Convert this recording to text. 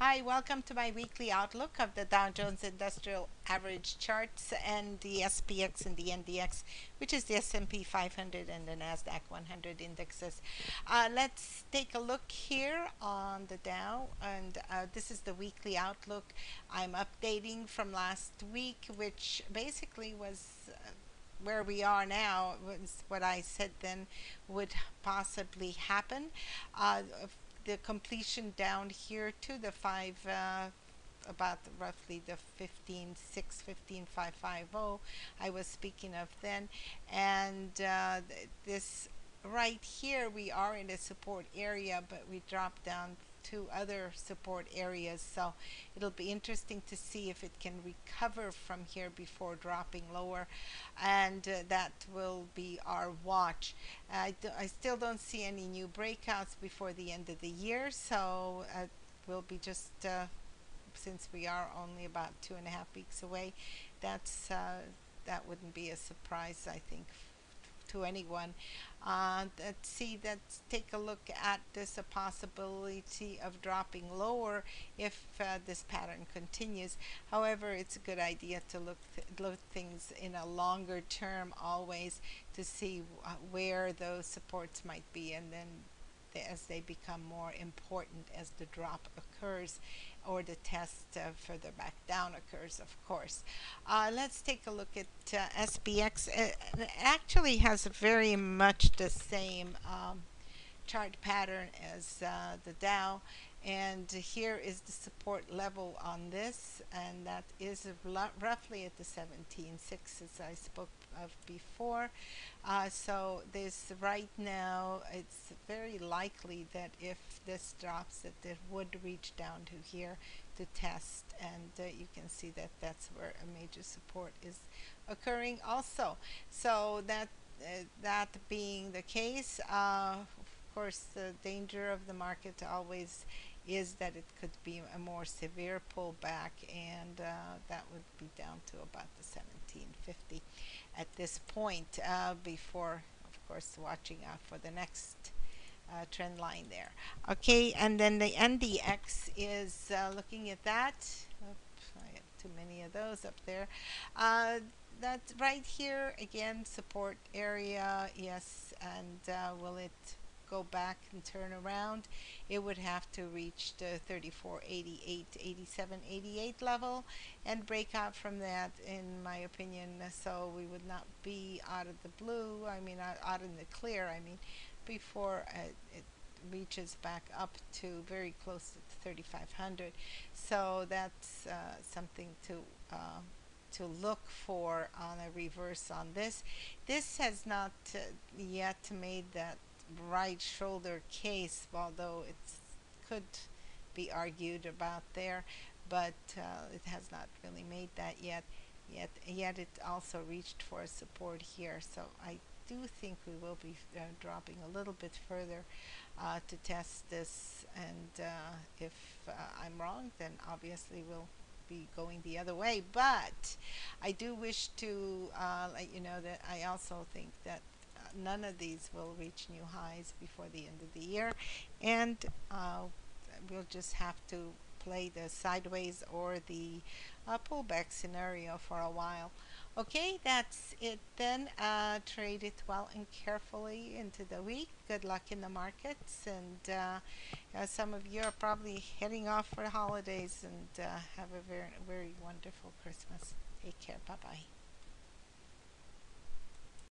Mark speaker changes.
Speaker 1: Hi, welcome to my weekly outlook of the Dow Jones Industrial Average charts and the SPX and the NDX, which is the S&P 500 and the Nasdaq 100 indexes. Let's take a look here on the Dow, and this is the weekly outlook. I'm updating from last week, which basically was where we are now was what I said then would possibly happen. The completion down here to the 5 about roughly the 15.6 15.550 I was speaking of then, and this right here we are in a support area, but we dropped down to other support areas, so it'll be interesting to see if it can recover from here before dropping lower, and that will be our watch. I still don't see any new breakouts before the end of the year, so we'll be just since we are only about 2.5 weeks away, that's that wouldn't be a surprise, I think, to anyone. Let's take a look at this, a possibility of dropping lower if this pattern continues. However, it's a good idea to look things in a longer term always to see where those supports might be, and then as they become more important as the drop occurs or the test further back down occurs, of course. Let's take a look at SPX. It actually has very much the same chart pattern as the Dow, and here is the support level on this, and that is roughly at the 17.6 as I spoke of before. So this right now, it's very likely that if this drops, that it would reach down to here to test, and you can see that that's where a major support is occurring also. So that being the case, of course, the danger of the market always is that it could be a more severe pullback, and that would be down to about the 1750 at this point, before, of course, watching out for the next trend line there. Okay, and then the NDX is looking at that. Oops, I have too many of those up there. That's right here again, support area, yes, and will it go back and turn around? It would have to reach the 34.88, 87.88 level and break out from that, in my opinion. So we would not be out of the blue, I mean out in the clear, I mean, before it reaches back up to very close to 3500. So that's something to look for on a reverse on this. This has not yet made that right shoulder case, although it could be argued about there, but it has not really made that yet. Yet it also reached for support here, so I do think we will be dropping a little bit further to test this, and if I'm wrong, then obviously we'll be going the other way. But I do wish to let you know that I also think that none of these will reach new highs before the end of the year, and we'll just have to play the sideways or the pullback scenario for a while. Okay, that's it then. Trade it well and carefully into the week. Good luck in the markets, and some of you are probably heading off for the holidays, and have a very, very wonderful Christmas. Take care. Bye bye.